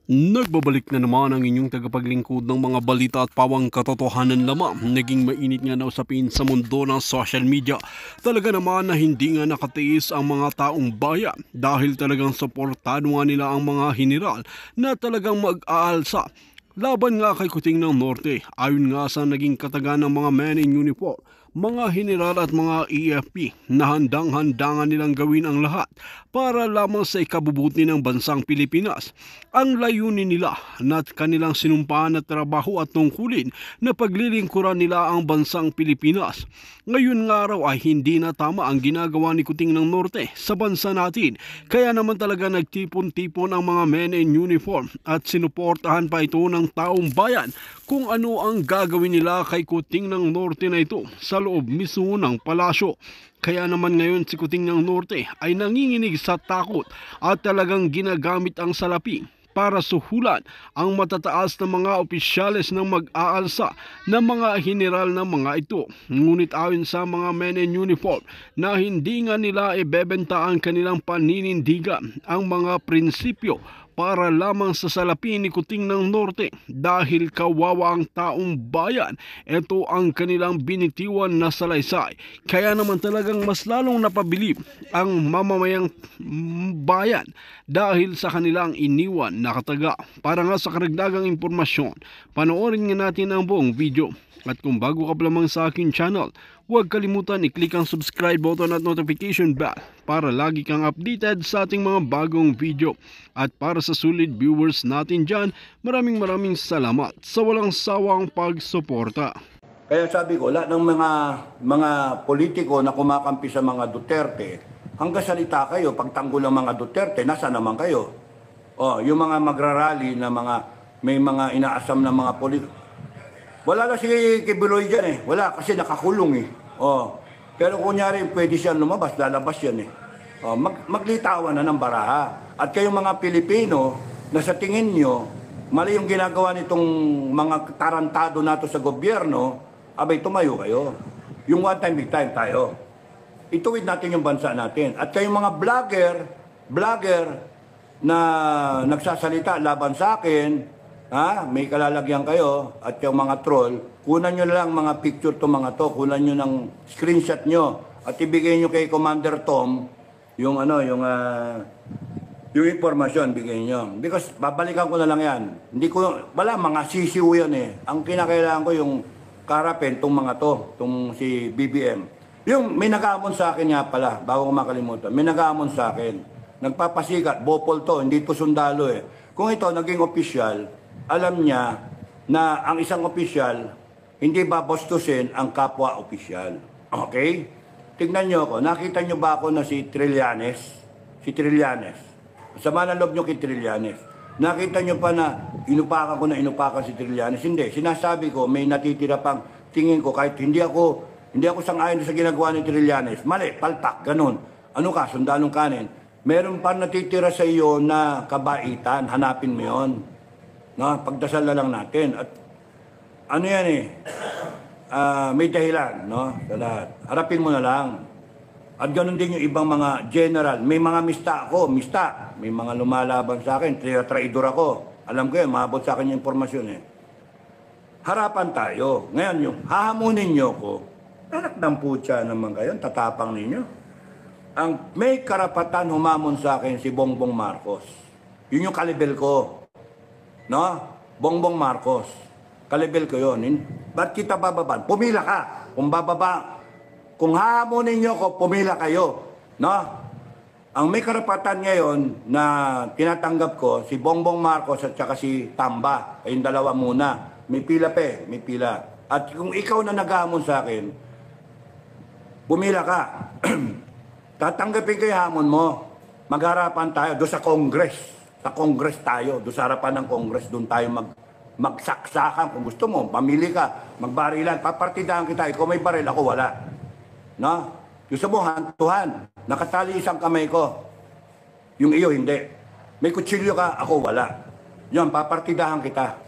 Nagbabalik na naman ang inyong tagapaglingkod ng mga balita at pawang katotohanan lamang. Naging mainit nga na usapin sa mundo ng social media. Talaga naman na hindi nga nakatiis ang mga taong bayan dahil talagang suportado nga nila ang mga general na talagang mag-aalsa laban nga kay Kuting ng Norte. Ayon nga sa naging katagan ng mga men in uniform, mga general at mga EFP na handang-handangan nilang gawin ang lahat para lamang sa ikabubuti ng bansang Pilipinas. Ang layunin nila na kanilang sinumpaan na trabaho at tungkulin na paglilingkuran nila ang bansang Pilipinas. Ngayon nga raw ay hindi na tama ang ginagawa ni Kuting ng Norte sa bansa natin. Kaya naman talaga nagtipon-tipon ang mga men in uniform at sinuportahan pa ito ng taong bayan kung ano ang gagawin nila kay Kuting ng Norte na ito sa loob mismo ng palasyo. Kaya naman ngayon si Kuting ng Norte ay nanginginig sa takot at talagang ginagamit ang salapi para suhulan ang matataas na mga opisyales ng mag-aalsa ng mga general na mga ito. Ngunit ayon sa mga men in uniform na hindi nga nila ibebenta ang kanilang paninindigan ang mga prinsipyo para lamang sa salapi ni Kuting ng Norte dahil kawawa ang taong bayan. Ito ang kanilang binitiwan na salaysay. Kaya naman talagang mas lalong napabilib ang mamamayang bayan dahil sa kanilang iniwan na kataga. Para nga sa karagdagang impormasyon, panoorin nga natin ang buong video. At kung bago ka pa lamang sa akin channel, huwag kalimutan i-click ang subscribe button at notification bell para lagi kang updated sa ating mga bagong video. At para sa solid viewers natin dyan, maraming salamat sa walang sawang pagsuporta. Kaya sabi ko, lahat ng mga politiko na kumakampi sa mga Duterte, hanggang salita kayo, pagtanggol ng mga Duterte, nasa naman kayo? Yung mga magrarally na may mga inaasam na mga politiko, wala na si Kibuloy dyan eh. Wala kasi nakakulong eh. Pero kunyari pwede siya lumabas, lalabas yan eh. Maglitawan na ng baraha. At kayong mga Pilipino na sa tingin nyo, mali yung ginagawa nitong mga tarantado nato sa gobyerno, abay tumayo kayo. Yung one time, big time tayo. Ituwid natin yung bansa natin. At kayong mga vlogger na nagsasalita laban sa akin, may kalalagyan kayo at yung mga troll, kunan nyo na lang mga picture to mga to, kunan nyo ng screenshot nyo at ibigay nyo kay Commander Tom yung yung informasyon bigay nyo. Because babalikan ko na lang yan. Wala mga sisiw yan eh. Ang kinakailangan ko yung karapin tong mga to, tong si BBM. Yung may nag-aamon sa akin nga pala, bago ko makalimutan, may nag-aamon sa akin. Nagpapasikat, bopol to, hindi to sundalo eh. Kung ito naging opisyal, alam niya na ang isang opisyal hindi babastusin ang kapwa opisyal. Okay? Tignan niyo ako. Nakita niyo ba ako na si Trillanes? Si Trillanes. Sama ng loob niyo kay Trillanes. Nakita niyo pa na inupakan si Trillanes? Hindi. Sinasabi ko, may natitira pang tingin ko kahit hindi ako sang-ayon sa ginagawa ni Trillanes. Mali, palpak, ganun. Ano ka, sundalong kanin. Meron pa natitira sa iyo na kabaitan. Hanapin mo yun. Pagdasal na lang natin. At ano yan eh, may dahilan, no? Sa lahat. Harapin mo na lang. At ganun din yung ibang mga general. May mga mista ako, May mga lumalaban sa akin, traidor ako. Alam ko yun, maabot sa akin yung informasyon eh. Harapan tayo. Ngayon yung hahamunin nyo ko, anak ng putya naman kayo, tatapang ninyo. Ang may karapatan humamon sa akin si Bongbong Marcos. Yun yung kalibel ko. No? Bongbong Marcos. Kalibel ko yun. Ba't kita bababan? Pumila ka. Kung hahamunin nyo ko, pumila kayo. No? Ang may karapatan ngayon na tinatanggap ko, si Bongbong Marcos at saka si Tamba. Kayong dalawa muna. May pila may pila. At kung ikaw na naghahamon sa akin, pumila ka. Tatanggapin ko yung hamon mo. Magharapan tayo doon sa Congress. Sa Congress tayo, doon sa harapan ng Congress, doon tayo magsaksakan. Kung gusto mo, pamili ka, magbarilan, papartidahan kita. Ikaw may baril, ako wala. No? Gusto mo, hantuhan. Nakatali isang kamay ko. Yung iyo, hindi. May kutsilyo ka, ako wala. Yan, papartidahan kita.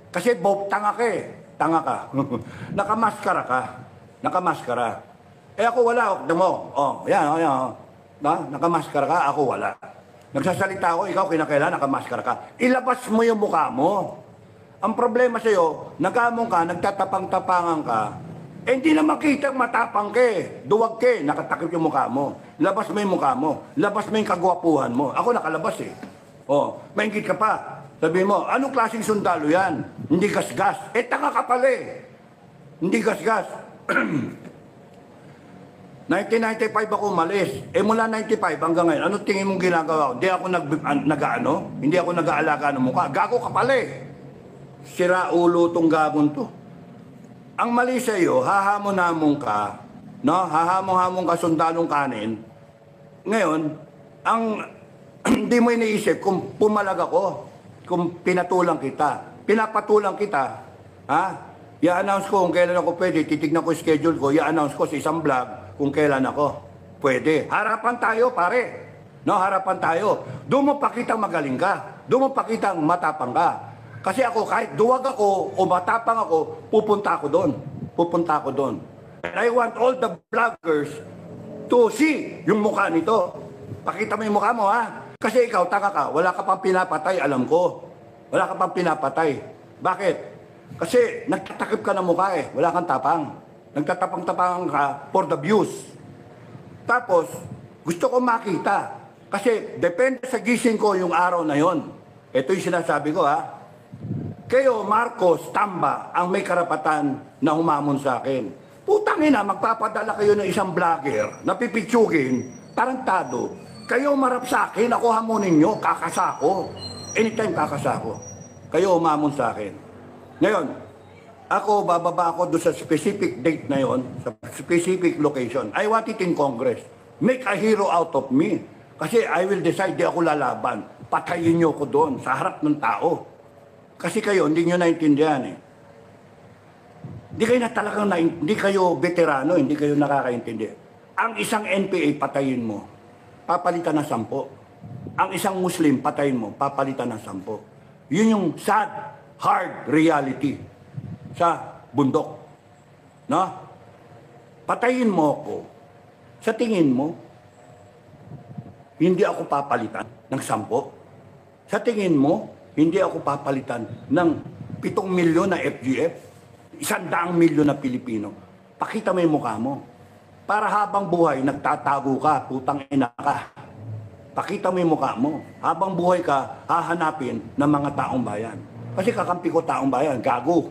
Kasi tanga ka eh. Tanga ka. Nakamaskara ka. Nakamaskara. Eh ako wala. Yan. Nakamaskara ka, ako wala. Nagsasalita ako, ikaw kinakailangan nakamaskara ka. Ilabas mo yung mukha mo. Ang problema sa'yo, nagamong ka, nagtatapang-tapangan ka, eh hindi na makita matapang ka eh. Duwag ka eh, nakatakip yung mukha mo. Labas mo yung mukha mo. Labas mo yung kagwapuhan mo. Ako nakalabas eh. Oh, maingit ka pa. Sabi mo, anong klaseng sundalo yan? Hindi gasgas. Eh, tanga ka pala eh. Hindi gasgas. 1995 ako umalis. Eh mula 95 hanggang ngayon, ano tingin mong ginagawa ko? Hindi ako nag-ano? Hindi ako nag-aalaga ng mukha. Gago ka pala eh. Sira ulo tong gagong to. Ang mali sa iyo, hahamon-hamon ka, no? Hahamon-hamon ka sundalong kanin. Ngayon, ang hindi mo iniisip kung pumalag ako, kung pinatulang kita. Pinapatulang kita, ha? I-announce ko kung kailan ako pwede, titignan ko yung schedule ko, i-announce ko sa isang vlog kung kailan ako pwede. Harapan tayo, pare. No, harapan tayo. Doon mo pakitang magaling ka. Doon mo pakitang matapang ka. Kasi ako, kahit duwag ako o matapang ako, pupunta ako doon. Pupunta ako doon. And I want all the vloggers to see yung mukha nito. Pakita mo yung mukha mo, ha? Kasi ikaw, tanga ka. Wala ka pang pinapatay, alam ko. Wala ka pang pinapatay. Bakit? Kasi nagtatakip ka ng mukha eh. Wala kang tapang. Nagtatapang-tapang ka for the views. Tapos, gusto ko makita. Kasi depende sa gising ko yung araw na yon. Ito yung sinasabi ko, ha? Kayo, Marcos, Tamba, ang may karapatan na humamon sa akin. Putang ina, magpapadala kayo ng isang vlogger na pipitsugin, tarantado. Kayo marap sa akin, ako hamunin nyo, kakasako. Anytime kakasako. Kayo humamon sa akin. Ngayon, ako, bababa ako doon sa specific date na yon, sa specific location. I want it in Congress. Make a hero out of me. Kasi I will decide, di ako lalaban. Patayin nyo ko doon, sa harap ng tao. Kasi kayo, hindi nyo naintindihan eh. Hindi kayo na talagang, hindi kayo veterano, hindi kayo nakakaintindi. Ang isang NPA, patayin mo, papalitan ng 10. Ang isang Muslim, patayin mo, papalitan ng 10. Yun yung sad, hard reality sa bundok. No? Patayin mo ako, sa tingin mo, hindi ako papalitan ng 10. Sa tingin mo, hindi ako papalitan ng 7 milyon na FGF, 100 milyon na Pilipino. Pakita mo yung mukha mo. Para habang buhay, nagtatago ka, putang ina ka. Pakita mo yung mukha mo. Habang buhay ka, hahanapin ng mga taong bayan. Kasi kakampi ko taong bayan, gago.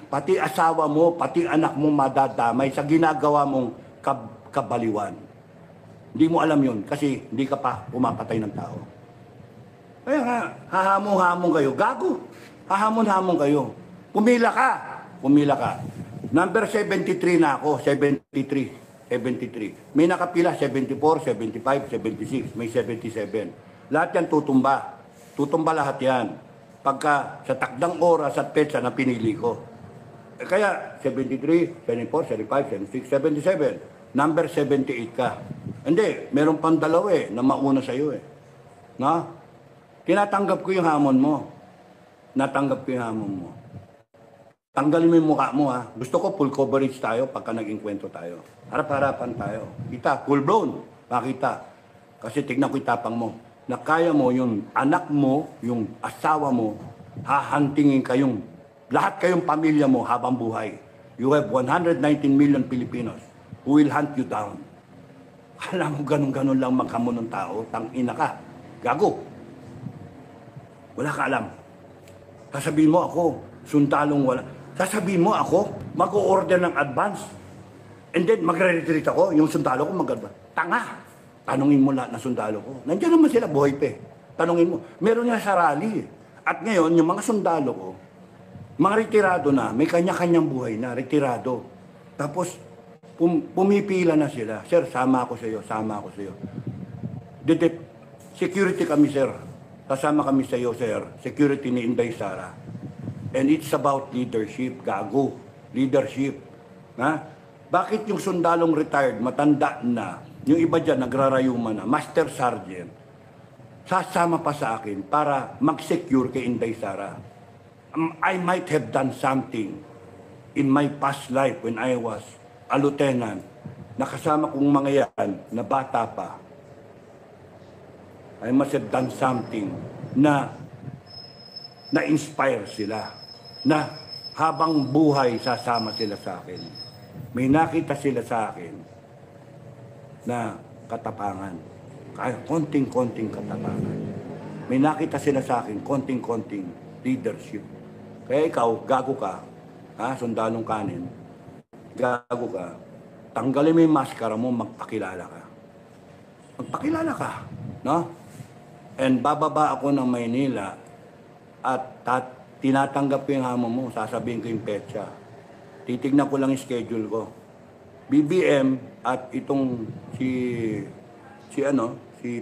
Pati asawa mo, pati anak mo madadamay sa ginagawa mong kabaliwan. Hindi mo alam yun kasi hindi ka pa pumapatay ng tao. Kaya nga, hahamon-hamon kayo. Gago. Hahamon-hamon kayo. Pumila ka. Pumila ka. Number 73 na ako. 73. May nakapila. 74, 75, 76. May 77. Lahat yan tutumba. Tutumba lahat yan. Pagka sa takdang oras at petsa na pinili ko. Kaya 73, 74, 75, 76, 77. Number 78 ka. Hindi. Meron pang dalawa na mauna sa'yo eh. Na? Tinatanggap ko yung hamon mo. Natanggap ko yung hamon mo. Tanggalin mo yung mukha mo, ha. Gusto ko full coverage tayo pagka naging kwento tayo. Harap-harapan tayo. Kita, full blown. Makita. Kasi tignan ko yung tapang mo. Na kaya mo yung anak mo, yung asawa mo, hahantingin kayong, lahat kayong pamilya mo habang buhay. You have 119 million Filipinos who will hunt you down. Alam mo, ganun-ganun lang maghamon ng tao. Tang-ina ka. Gago. Wala ka alam. Sasabihin mo ako, sundalong wala. Sasabihin mo ako, mag-o-order ng advance. And then, magre-retreat ako, yung sundalo ko mag-advance. Tanga! Tanungin mo lahat na sundalo ko. Nandiyan naman sila, buhay pa eh. Tanungin mo. Meron nga sa rally. At ngayon, yung mga sundalo ko, mga retirado na, may kanya-kanyang buhay na, retirado. Tapos, pumipila na sila. Sir, sama ako sa iyo, sama ako sa iyo. Security kami, sir. Kasama kami sa iyo, sir. Security ni Inday Sara. And it's about leadership, gago. Leadership. Ha? Bakit yung sundalong retired, matanda na, yung iba dyan, nagrarayuma na, Master Sergeant, sasama pa sa akin para mag-secure kay Inday Sara? I might have done something in my past life when I was a lieutenant. Nakasama kong mga yan na bata pa. I must have done something na na-inspire sila. Na habang buhay, sasama sila sa akin. May nakita sila sa akin na katapangan. Kaya konting-konting katapangan. May nakita sila sa akin, konting-konting leadership. Kaya ikaw, gago ka, sundalong kanin, gago ka, tanggalin mo yung maskara mo, magpakilala ka. Magpakilala ka, no? And bababa ako ng Maynila at tinatanggap ko yung hamon mo, sasabihin ko yung petsa. Titignan ko lang yung schedule ko. BBM at itong si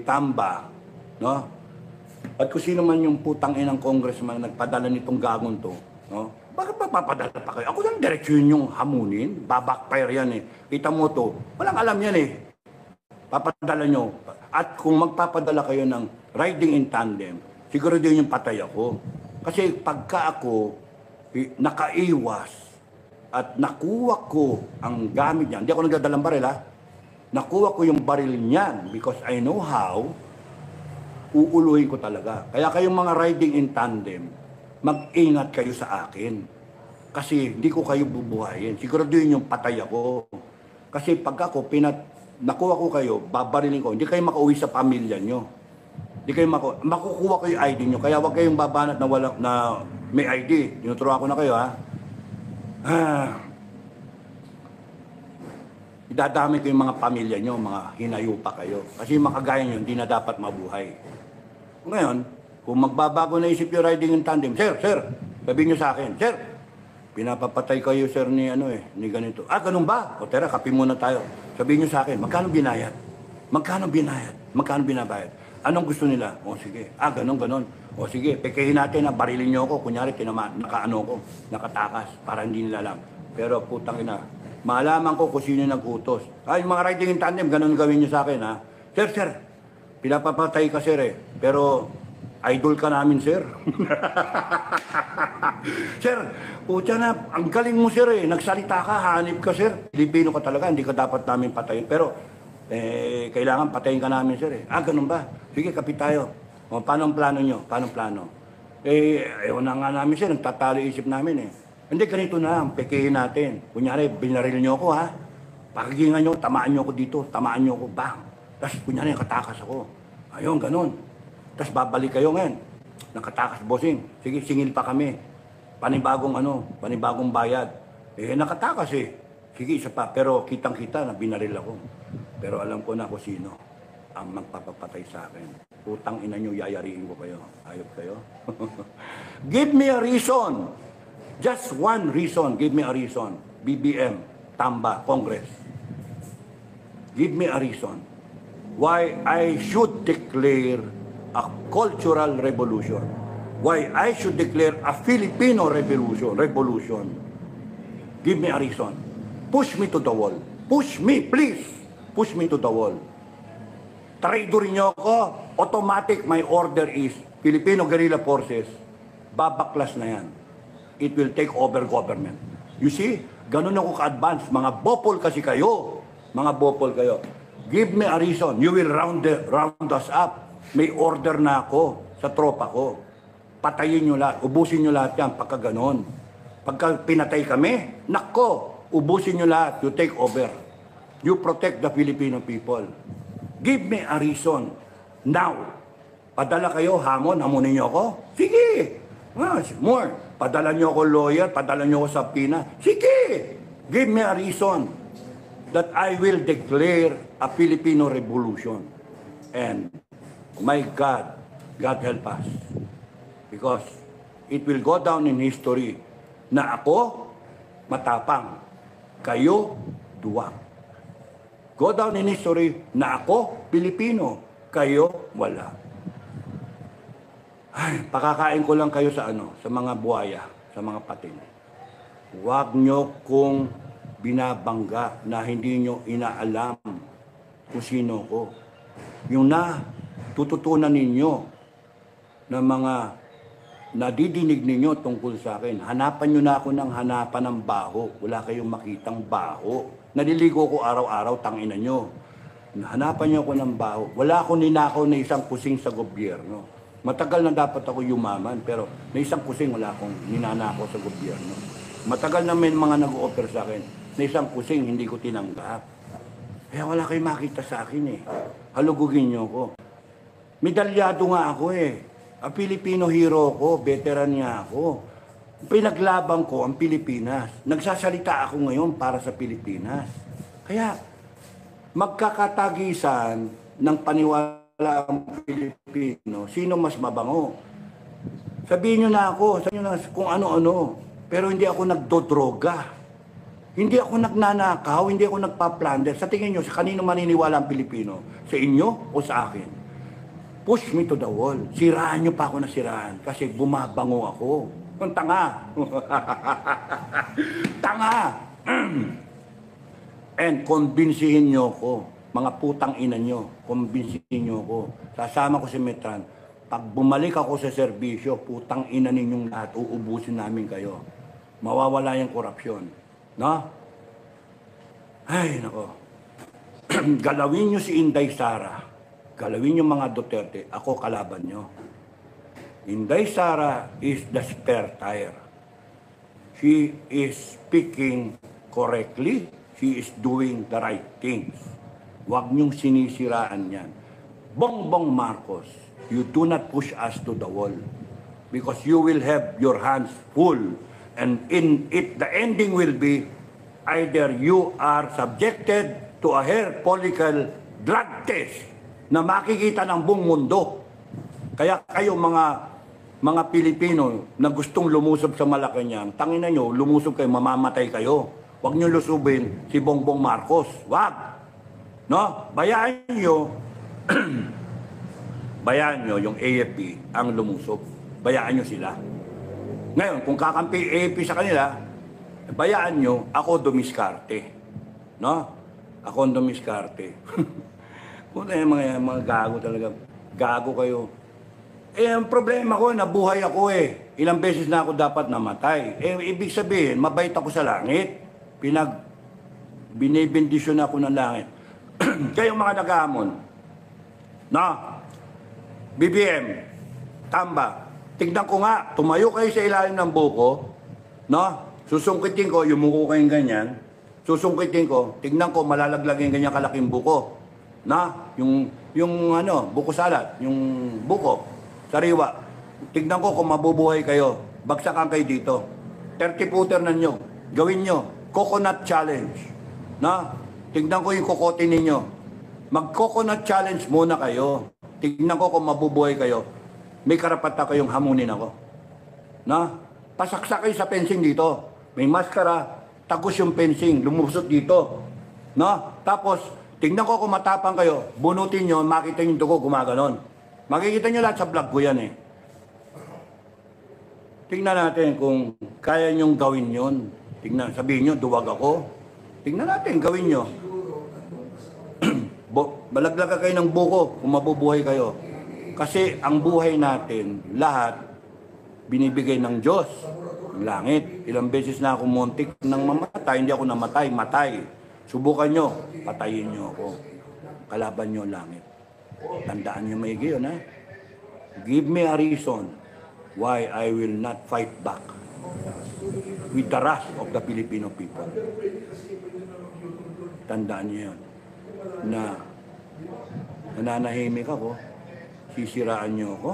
Tamba, no? At kung sino man yung putang inang congressman na nagpadala nitong gagong to, no? Bakit pa papadala pa kayo? Ako lang direksyon yung hamunin. Babackfire yan eh. Kita mo to. Walang alam yan eh. Papadala nyo. At kung magpapadala kayo ng riding in tandem, siguro din yung patay ako. Kasi pagka ako nakaiwas at nakuha ko ang gamit niyan, hindi ako nagdadalang baril ha, nakuha ko yung baril niyan because I know how, uuluhin ko talaga. Kaya kayong mga riding in tandem, mag-ingat kayo sa akin. Kasi hindi ko kayo bubuhayin. Siguro din yung patay ako. Kasi pag ako, nakuha ko kayo, babarilin ko, hindi kayo makauwi sa pamilya nyo. Hindi kayo makukuha ko yung ID nyo. Kaya wag kayong babanat na may ID. Tinuturuan ko na kayo, ha? Idadami ko yung mga pamilya nyo, mga hinayupa kayo. Kasi makagaya nyo, hindi na dapat mabuhay. Ngayon, kung magbabago na isip yung riding in tandem, sir, sabihin nyo sa akin, sir, pinapapatay kayo, sir, ni ganito. Ganun ba? O tera, kape muna tayo. Sabihin nyo sa akin, magkano binayad? Magkano binabayad? Anong gusto nila? O sige, ganun. O sige, pekehin natin na barilin nyo ako. Kunyari, nakatakas, para hindi nila alam. Pero putang ina, malaman ko kung sino nag-utos. Yung mga riding in tandem, ganun gawin nyo sa akin, ha? Sir, pinapapatay ka, sir, eh. Pero, idol ka namin, sir. Sir, putya na, ang galing mo, sir, eh. Nagsalita ka, hanip ka, sir. Pilipino ka talaga, hindi ka dapat namin patayin. Pero, kailangan patayin ka namin, sir, eh. Ganun ba? Sige, kapit tayo. O, paano ang plano nyo? Ewan na nga namin, sir. Nagtatalo isip namin, eh. Hindi, ganito na lang. Pekehin natin. Kunyari, binaril nyo ako, ha? Pakigingan nyo, tamaan nyo ako dito. Tamaan nyo ako, bang. Tapos, kunyari, katakas ako. Ayun, ganun. Tapos babalik kayo ngayon. Nakatakas, bossing. Sige, singil pa kami. Panibagong bayad. Nakatakas eh. Sige, isa pa. Pero kitang-kita na binaril ako. Pero alam ko na kung sino ang magpapapatay sa akin. Utang ina nyo, yayariin ko kayo. Ayop kayo. Give me a reason. Just one reason. Give me a reason. BBM, Tamba, Congress. Give me a reason why I should declare a cultural revolution. Why I should declare a Filipino revolution. Give me a reason. Push me to the wall. Push me, please. Push me to the wall. Traidorin nyo ako. Automatic, my order is Filipino Guerrilla Forces. Babaklas na yan. It will take over government. You see? Ganun ako ka-advance. Mga bopol kasi kayo. Mga bopol kayo. Give me a reason. You will round us up. May order na ako sa tropa ko. Patayin nyo lahat. Ubusin nyo lahat yan pagka ganon. Pagka pinatay kami, nako, ubusin nyo lahat. You take over. You protect the Filipino people. Give me a reason. Now, padala kayo, hamonin nyo ako? Sige. More. Padala nyo ako lawyer, padala nyo ako sa pina. Sige. Give me a reason that I will declare a Filipino revolution. And my God, God help us. Because it will go down in history na ako matapang, kayo duwag. Go down in history na ako Pilipino, kayo wala. Pakakain ko lang kayo sa sa mga buhaya, sa mga patin. Huwag nyo kong binabangga na hindi nyo inaalam kung sino ko. Yung tututunan ninyo na mga nadidinig ninyo tungkol sa akin. Hanapan nyo na ako ng hanapan ng baho. Wala kayong makitang baho. Naliligo ko araw-araw, tangina nyo. hanapan niyo ako ng baho. Wala akong ninakaw na isang kusing sa gobyerno. Matagal na dapat ako yumaman, pero na isang kusing wala akong ninanakaw sa gobyerno. Matagal na may mga nag-o-offer sa akin na isang kusing hindi ko tinanggap. Kaya wala kayong makita sa akin eh. Halugugin niyo ko. Medalyado nga ako eh. Ang Filipino hero ko, veteran niya ako. Pinaglaban ko ang Pilipinas. Nagsasalita ako ngayon para sa Pilipinas. Kaya magkakatagisan ng paniwala ang Pilipino, sino mas mabango? Sabihin nyo na ako, sabihin nyo na kung ano-ano. Pero hindi ako nagdodroga. Hindi ako nagnanakaw, hindi ako nagpa-plunder. Sa tingin nyo, sa kanino maniniwala ang Pilipino? Sa inyo o sa akin? Push me to the wall. Siraan nyo pa ako na siraan kasi bumabango ako. Ang tanga. Tanga. And konbinsihin nyo ko, mga putang ina nyo, konbinsihin nyo ko. Sasama ko si Metran. Pag bumalik ako sa serbisyo, putang ina ninyong lahat, uubusin namin kayo. Mawawala yung korupsyon. No? Ay, nako. Galawin nyo si Inday Sara. Galawin yung mga Duterte, ako kalaban nyo. Inday Sara is the spare tire. She is speaking correctly. She is doing the right things. Huwag niyong sinisiraan yan. Bongbong Marcos, you do not push us to the wall. Because you will have your hands full. And in it, the ending will be either you are subjected to a hair follicle drug test na makikita ng buong mundo. Kaya kayo mga Pilipino na gustong lumusob sa Malacanang, tangina nyo, lumusob kayo, mamamatay kayo. Huwag nyo lusubin si Bongbong Marcos. Wag! No? Bayaan nyo, bayaan nyo yung AFP ang lumusob. Bayaan nyo sila. Ngayon, kung kakampi AFP sa kanila, bayaan nyo, ako dumiskarte. No? Ako dumiskarte. Kung mga gago talaga. Gago kayo. Eh, ang problema ko, nabuhay ako eh. Ilang beses na ako dapat namatay. Eh, ibig sabihin, mabait ako sa langit. Binibendisyon ako ng langit. Kayong mga nag-aamon. No? BBM, Tamba, tignan ko nga, tumayo kayo sa ilalim ng buko. No? Susungkitin ko, yumuko kayong ganyan. Susungkitin ko, tignan ko, malalaglag yung ganyan kalaking buko. Na, yung buko salat, yung buko, sariwa. Tignan ko kung mabubuhay kayo. Bagsakan kayo dito. 30-footer na nyo. Gawin nyo. Coconut challenge. Na, tignan ko yung kokote ninyo. Mag-coconut challenge muna kayo. Tignan ko kung mabubuhay kayo. May karapatan kayong hamunin ako. Na, pasaksak kayo sa fencing dito. May maskara, tagos yung fencing, lumusot dito. Na, tapos, tignan ko kung matapang kayo, bunutin nyo, makita yung dugo, gumaganon. Makikita nyo lahat sa vlog ko yan eh. Tignan natin kung kaya nyong gawin yon. Tignan, sabihin nyo, duwag ako. Tignan natin, gawin nyo. Balaglaga kayo ng buko kung mabubuhay kayo. Kasi ang buhay natin, lahat, binibigay ng Diyos. Ang langit. Ilang beses na ako muntik ng mamatay, hindi ako namatay, matay. Subukan nyo, patayin nyo ako. Kalaban nyo langit. Tandaan nyo maigi yun, ha? Give me a reason why I will not fight back with the wrath of the Filipino people. Tandaan nyo yun. Na nananahimik ako, sisiraan nyo ako,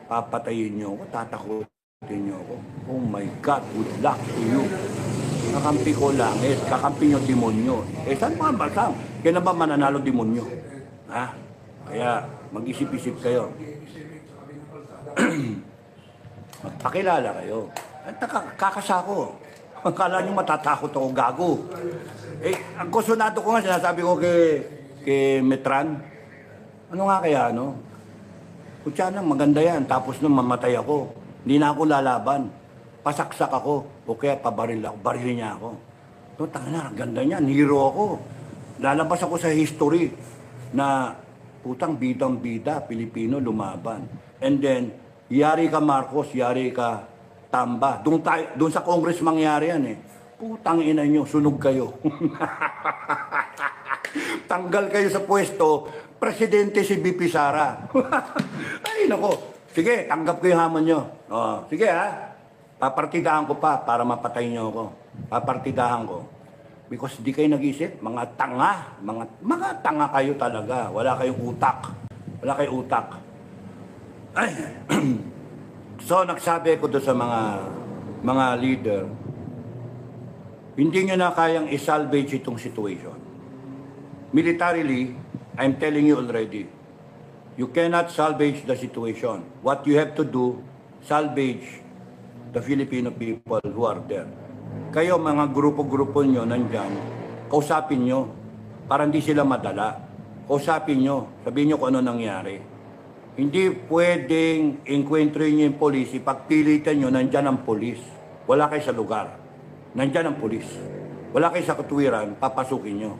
papatayin nyo ako, tatakutin nyo ako. Oh my God, good luck to you. Kakampi ko langit, kakampi nyo demonyo. Eh, saan mga basang? Kaya na ba mananalo demonyo? Ha? Kaya, mag-isip-isip kayo. Magpakilala kayo. At kakasako. Akala nyo matatakot ako, gago. Eh, ang kusunado ko nga, sinasabi ko kay Metran, ano nga kaya, no? Kutsa nang maganda yan, tapos nung mamatay ako, hindi na ako lalaban. Pasaksak ako, o kaya pabaril ako, barilin niya ako. No, tanga na, ganda niya, hero ako. Lalabas ako sa history na putang bidang-bida, Pilipino, lumaban. And then, yari ka Marcos, yari ka Tamba. Doon sa Congress mangyari yan eh. Putang ina nyo, sunog kayo. tanggal kayo sa pwesto, presidente si BP Sara. Ay, nako. Sige, tanggap ko yung hamon nyo. Oh, sige ha. Papartidahan ko pa para mapatay nyo ako. Papartidahan ko. Because di kayo nag-isip, mga tanga. Mga tanga kayo talaga. Wala kayong utak. Wala kayong utak. Ay. So, nagsabi ko doon sa mga leader, hindi nyo na kayang isalvage itong situation. Militarily, I'm telling you already, you cannot salvage the situation. What you have to do, salvage the Filipino people who are there. Kayo, mga grupo-grupo nyo nandyan, kausapin nyo para hindi sila madala. Kausapin nyo, sabihin nyo kung ano nangyari. Hindi pwedeng enkwentrin nyo yung polisi, pagpilitan nyo, nandyan ang polis. Wala kayo sa lugar. Nandyan ang polis. Wala kayo sa katuwiran, papasukin nyo.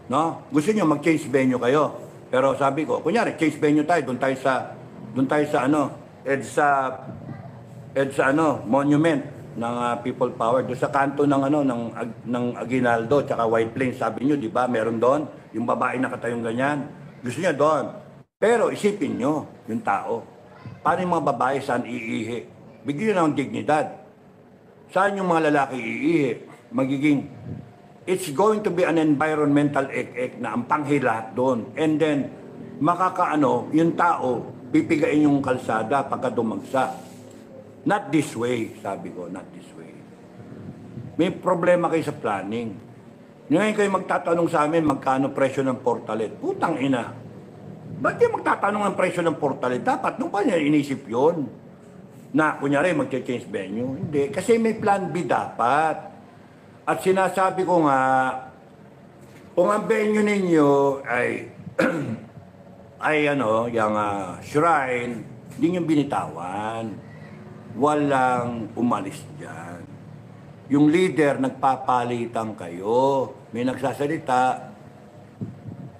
No? Gusto nyo mag-change venue kayo. Pero sabi ko, kunyari, change venue tayo, doon tayo sa monument ng People Power, doon sa kanto ng Aguinaldo, tsaka White Plains, sabi nyo, di ba, meron doon, yung babae nakatayong ganyan. Gusto niya doon. Pero isipin nyo, yung tao, paano yung mga babae saan iihi? Bigyan nyo ng dignidad. Saan yung mga lalaki iihi? Magiging, it's going to be an environmental ek-ek na ang panghilahat doon. And then, yung tao, pipigain yung kalsada pagka dumagsa. Not this way, sabi ko, not this way. May problema kayo sa planning. Ngayon kayo magtatanong sa amin, magkano presyo ng portalet? Putang ina. Ba't kayo magtatanong ng presyo ng portalet? Dapat, nung pa niya inisip yun? Na, kunyari, mag-change venue. Hindi, kasi may plan B dapat. At sinasabi ko nga, kung ang venue ninyo ay yung shrine, hindi nyo binitawan. Walang umalis dyan. Yung leader, nagpapalitan kayo. May nagsasalita.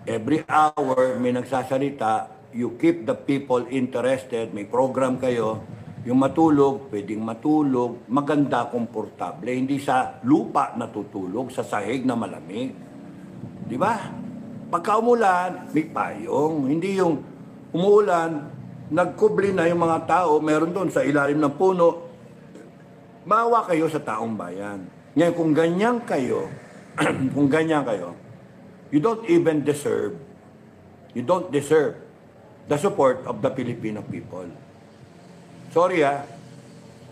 Every hour, may nagsasalita. You keep the people interested. May program kayo. Yung matulog, pwedeng matulog, maganda, komportable. Hindi sa lupa natutulog, sa sahig na malamig. Di ba? Pagka umulan, may payong. Hindi yung umuulan, nagkubli na yung mga tao, meron doon sa ilalim ng puno. Maawa kayo sa taong bayan. Ngayon, kung ganyan kayo, you don't deserve the support of the Filipino people. Sorry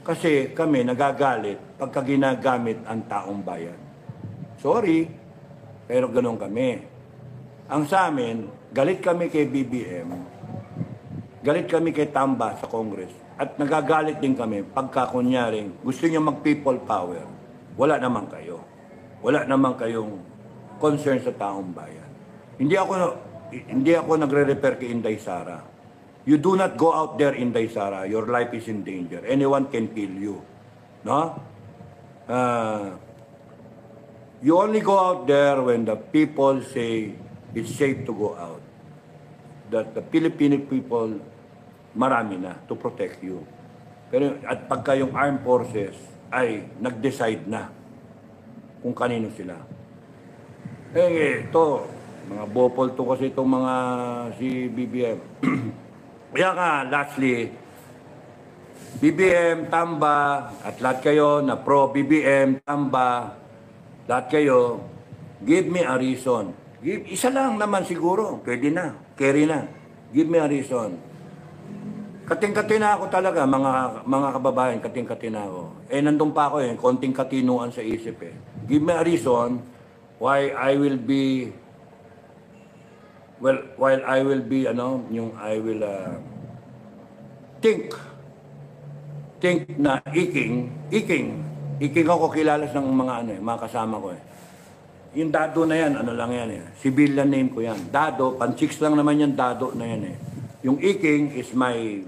kasi kami nagagalit pagka ginagamit ang taong bayan. Sorry, pero ganun kami. Ang sa amin, galit kami kay BBM, galit kami kay Tamba sa Congress, at nagagalit din kami pagka kunyaring gusto niyo mag-people power. Wala naman kayo. Wala naman kayong concern sa taong bayan. Hindi ako nagre-refer kay Inday Sara. You do not go out there, Inday Sara. Your life is in danger. Anyone can kill you. No? You only go out there when the people say it's safe to go out. That the Filipino people, marami na to protect you. Pero at pagka yung armed forces ay nag-decide na kung kanino sila. Ito, mga bopol to kasi itong mga si BBM. Kaya nga, lastly, BBM, Tamba, at lahat kayo na pro-BBM, Tamba, lahat kayo, give me a reason. Isa lang naman siguro, pwede na, carry na. Give me a reason. Kating-katina ako talaga, mga kababayan, kating-katina ako. Nandun pa ako konting katinuan sa isip Give me a reason why I will be think na iking ako kilala ng mga kasama ko Yung Dado na yan, lang yan civilian name ko yan. Dado, pan-6 lang naman yan, Dado na yan Yung iking is my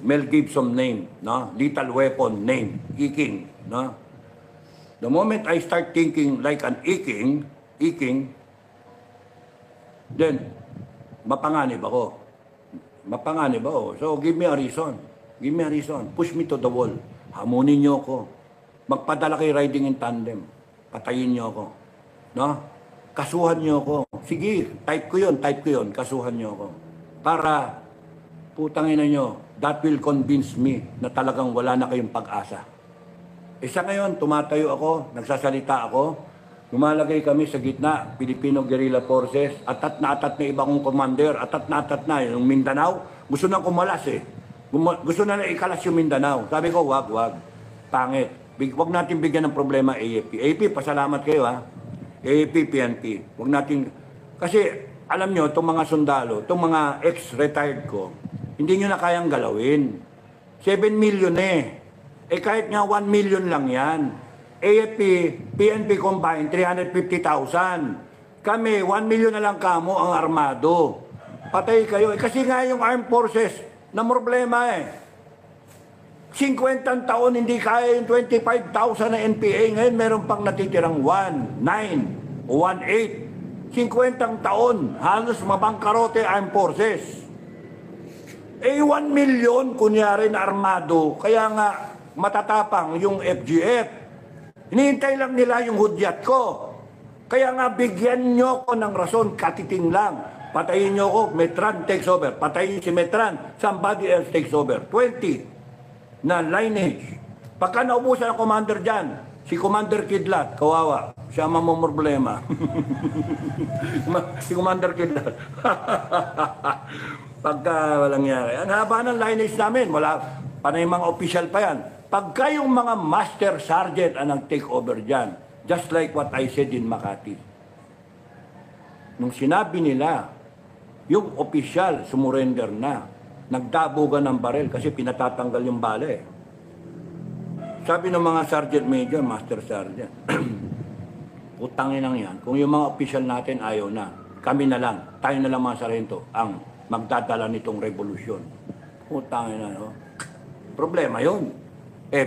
Mel Gibson name, no? Lethal weapon name, iking, no? The moment I start thinking like an iking, then, mapanganib ako. So, give me a reason. Push me to the wall. Hamunin niyo ako. Magpadala kay riding in tandem. Patayin niyo ako. No? kasuhan niyo ako. Sige, type ko yun, kasuhan niyo ako. Para, putangin na niyo, that will convince me na talagang wala na kayong pag-asa. Isa ngayon, tumatayo ako, nagsasalita ako, lumalagay kami sa gitna, Filipino Guerrilla Forces, atat na iba kong commander, atat na, yung Mindanao, gusto nang kumalas eh. Gusto na ikalas yung Mindanao. Sabi ko, wag, pangit. Wag natin bigyan ng problema AFP. AFP, pasalamat kayo ha. AFP, PNP. Wag natin, kasi alam nyo, itong mga sundalo, itong mga ex-retired ko, hindi nyo na kayang galawin. 7 million eh. Eh kahit nga 1 million lang yan. AFP, PNP combined, 350,000. Kami, 1 million na lang kamo ang armado. Patay kayo. Eh, kasi nga yung armed forces, na problema eh. 50 taon hindi kaya yung 25,000 na NPA. Ngayon meron pang natitirang 1, 9, o 1, 8. 50 taon, halos mabangkarote armed forces. Eh 1 million, kunyari na armado, kaya nga matatapang yung FGF. Hinihintay lang nila yung hudyat ko. Kaya nga bigyan nyo ko ng rason, katiting lang. Patayin nyo ko, Metran takes over. Patayin si Metran, somebody else takes over. 20 na lineage. Pagka naubusan ang commander dyan, si Commander Kidlat, kawawa, siya mamumroblema. Si Commander Kidlat. Pagka walang yari. Ang haba ng lineage namin, wala, panay mga official pa yan. Pagka yung mga master sergeant ang nag-take over dyan, just like what I said in Makati. Nung sinabi nila, yung official sumurrender na, nagdabugan ng baril kasi pinatatanggal yung bala eh. Sabi ng mga sergeant major, master sergeant, utangin lang yan. Kung yung mga official natin ayaw na, kami na lang, tayo na lang mga sarento ang magdadala nitong revolusyon. Utangin na, no? Problema yun. Eh,